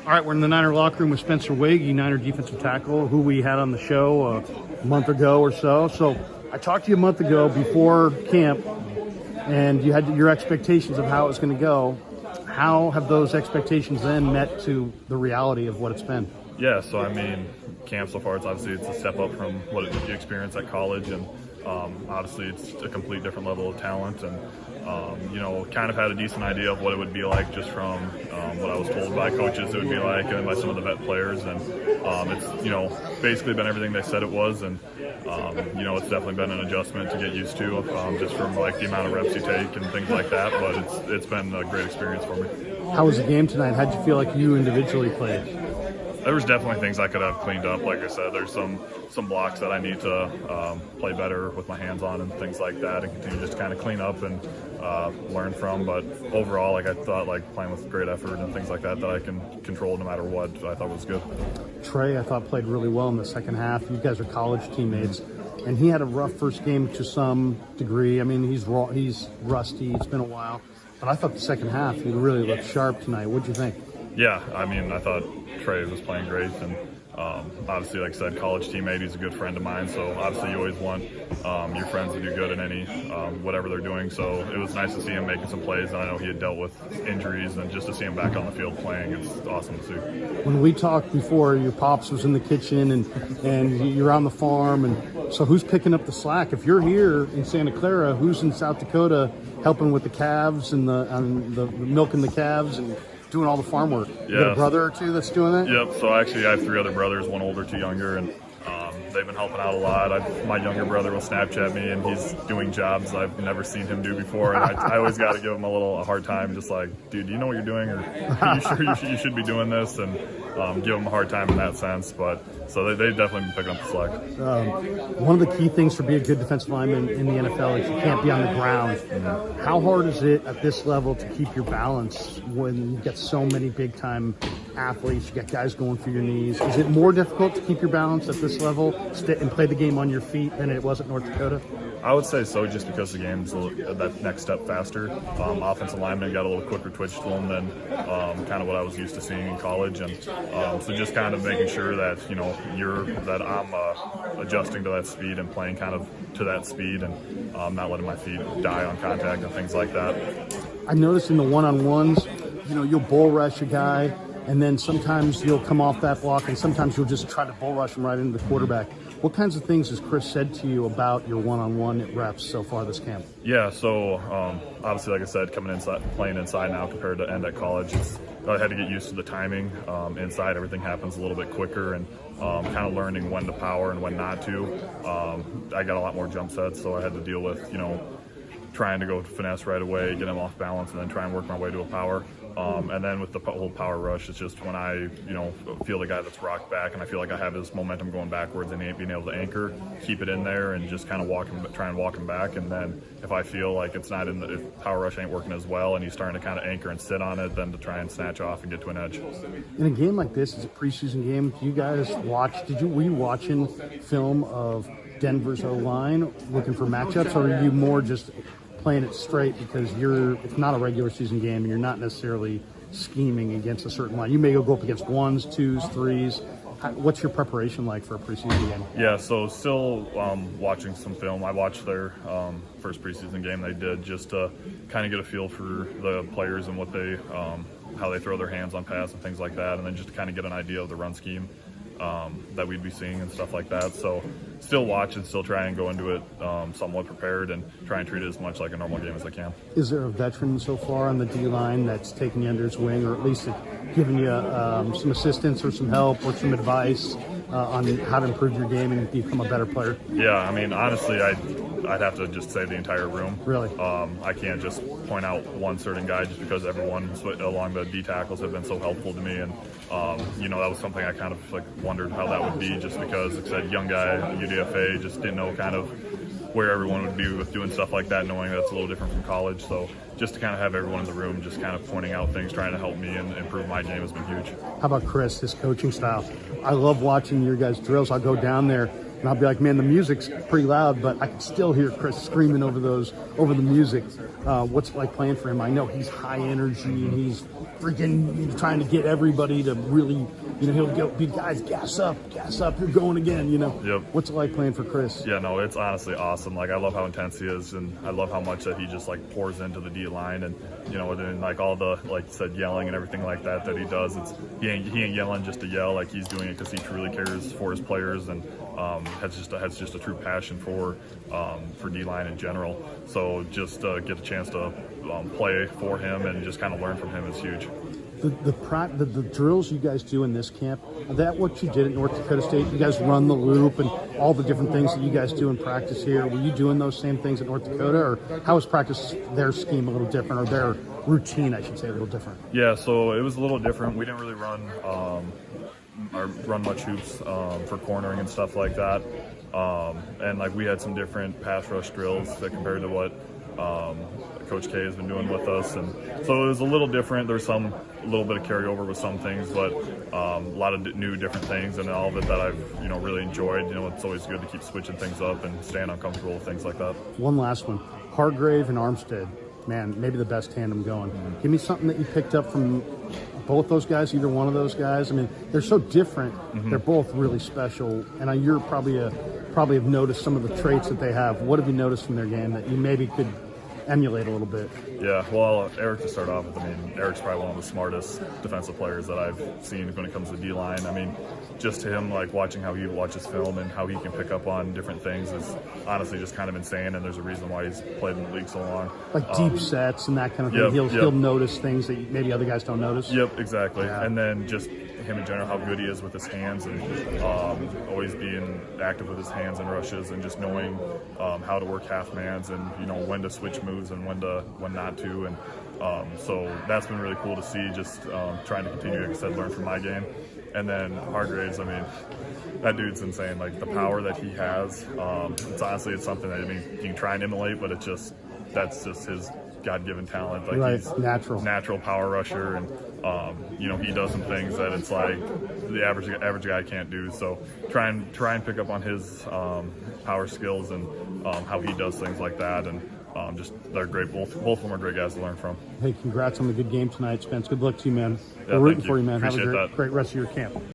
All right, we're in the Niner locker room with Spencer Waege, Niner defensive tackle, who we had on the show a month ago or so. So I talked to you a month ago before camp, and you had your expectations of how it was going to go. How have those expectations then met to the reality of what it's been? Yeah, so I mean, camp so far, it's a step up from what you experience at college, and obviously it's a complete different level of talent, and kind of had a decent idea of what it would be like just from what I was told by coaches it would be like, and by some of the vet players, and it's basically been everything they said it was, and it's definitely been an adjustment to get used to, just from like the amount of reps you take and things like that, but it's been a great experience for me. How was the game tonight? How'd you feel like you individually played? There was definitely things I could have cleaned up. Like I said, there's some blocks that I need to play better with my hands on and things like that, and continue just to kind of clean up and learn from. But overall, like I thought, like playing with great effort and things like that I can control no matter what, I thought was good. Trey, I thought played really well in the second half. You guys are college teammates, and he had a rough first game to some degree. I mean, he's rusty. It's been a while, but I thought the second half he really looked sharp tonight. What'd you think? Yeah, I mean, I thought Trey was playing great, and obviously, like I said, college teammate, he's a good friend of mine, so obviously you always want your friends to do good in any whatever they're doing, so it was nice to see him making some plays, and I know he had dealt with injuries, and just to see him back on the field playing, it's awesome to see. When we talked before, your pops was in the kitchen, and you're on the farm, and so who's picking up the slack? If you're here in Santa Clara, who's in South Dakota helping with the calves and the milking the calves and doing all the farm work? You got a brother or two that's doing that? Yep, so actually I have 3 other brothers, 1 older, 2 younger, and they've been helping out a lot. My younger brother will Snapchat me, and he's doing jobs I've never seen him do before, and I always got to give him a hard time, just like, dude, do you know what you're doing, or are you sure you should be doing this, and give him a hard time in that sense. But so they've definitely been picking up the slack. One of the key things for being a good defensive lineman in the NFL is you can't be on the ground. Mm-hmm. How hard is it at this level to keep your balance when you get so many big-time athletes, you got guys going for your knees? Is it more difficult to keep your balance at this level and play the game on your feet than it was at North Dakota? I would say so, just because the game's that next step faster. Offensive linemen got a little quicker twitch to them than kind of what I was used to seeing in college, and so just kind of making sure that I'm adjusting to that speed and playing kind of to that speed, and not letting my feet die on contact and things like that. I noticed in the one-on-ones, you'll bull rush a guy, and then sometimes you'll come off that block, and sometimes you'll just try to bull rush him right into the quarterback. What kinds of things has Kris said to you about your one-on-one reps so far this camp? Yeah, so obviously, like I said, coming inside, playing inside now compared to end at college, I had to get used to the timing. Inside, everything happens a little bit quicker, and kind of learning when to power and when not to. I got a lot more jump sets, so I had to deal with, trying to go finesse right away, get him off balance, and then try and work my way to a power. And then with the whole power rush, it's just when I, feel the guy that's rocked back, and I feel like I have his momentum going backwards, and he ain't being able to anchor, keep it in there, and just kind of try and walk him back. And then if I feel like if power rush ain't working as well, and he's starting to kind of anchor and sit on it, then to try and snatch off and get to an edge. In a game like this, it's a preseason game. Do you guys were you watching film of Denver's O-line looking for matchups, or are you more just playing it straight because it's not a regular season game and you're not necessarily scheming against a certain line? You may go up against 1s, 2s, 3s. What's your preparation like for a preseason game? Yeah, so still watching some film. I watched their first preseason game they did, just to kind of get a feel for the players and what they how they throw their hands on pass and things like that, and then just to kind of get an idea of the run scheme that we'd be seeing and stuff like that. So still watch and still try and go into it somewhat prepared, and try and treat it as much like a normal game as I can. Is there a veteran so far on the D-line that's taking you under his wing, or at least giving you some assistance or some help or some advice on how to improve your game and become a better player? Yeah, I mean, honestly, I'd have to just say the entire room. Really? I can't just point out one certain guy just because everyone along the D tackles have been so helpful to me, and that was something I kind of wondered how that would be, just because, like I said, young guy at UDFA, just didn't know kind of where everyone would be with doing stuff like that, knowing that's a little different from college. So just to kind of have everyone in the room just kind of pointing out things, trying to help me and improve my game has been huge. How about Kris, his coaching style? I love watching your guys' drills. I'll go down there, and I'll be like, man, the music's pretty loud, but I can still hear Kris screaming over the music. What's it like playing for him? I know he's high energy and he's freaking trying to get everybody to really, he'll go, guys, gas up, you're going again, Yep. What's it like playing for Kris? Yeah, no, it's honestly awesome. Like, I love how intense he is, and I love how much that he just like pours into the D line, and then like all the, like you said, yelling and everything like that he does. He ain't yelling just to yell. Like, he's doing it because he truly cares for his players, and has just a true passion for D line in general. So just get a chance to play for him and just kind of learn from him is huge. The drills you guys do in this camp, is that what you did at North Dakota State? You guys run the loop and all the different things that you guys do in practice here. Were you doing those same things at North Dakota, or how was practice, their scheme a little different, or their routine, I should say, a little different? Yeah, so it was a little different. We didn't really run much hoops for cornering and stuff like that. And like we had some different pass rush drills that compared to what Coach K has been doing with us, and so it was a little different. There's a little bit of carryover with some things, but a lot of new different things, and all of it that I've really enjoyed. It's always good to keep switching things up and staying uncomfortable with things like that. One last one, Hargrave and Armstead, man, maybe the best tandem going. Give me something that you picked up from both those guys, either one of those guys. I mean, they're so different. They're both really special, and you're probably have noticed some of the traits that they have. What have you noticed from their game that you maybe could emulate a little bit? Yeah, well, Eric, to start off with, Eric's probably one of the smartest defensive players that I've seen when it comes to D-line. Just him, like watching how he watches film and how he can pick up on different things is honestly just kind of insane, and there's a reason why he's played in the league so long. Like deep sets and that kind of thing. He'll notice things that maybe other guys don't notice. Yep, exactly. Yeah. And then just him in general, how good he is with his hands, and always being active with his hands and rushes, and just knowing how to work half mans, and when to switch moves and when not to, and so that's been really cool to see. Just trying to continue, like I said, learn from my game. And then Hargraves, that dude's insane. Like the power that he has, it's something that you can try and emulate, but that's just his God-given talent. Like, right, he's natural power rusher, and he does some things that it's like the average guy can't do. So try and pick up on his power skills and how he does things like that, and they're great. Both of them are great guys to learn from. Hey, congrats on the good game tonight, Spence. Good luck to you, man. Yeah, We're rooting for you, man. Appreciate Have a great rest of your camp.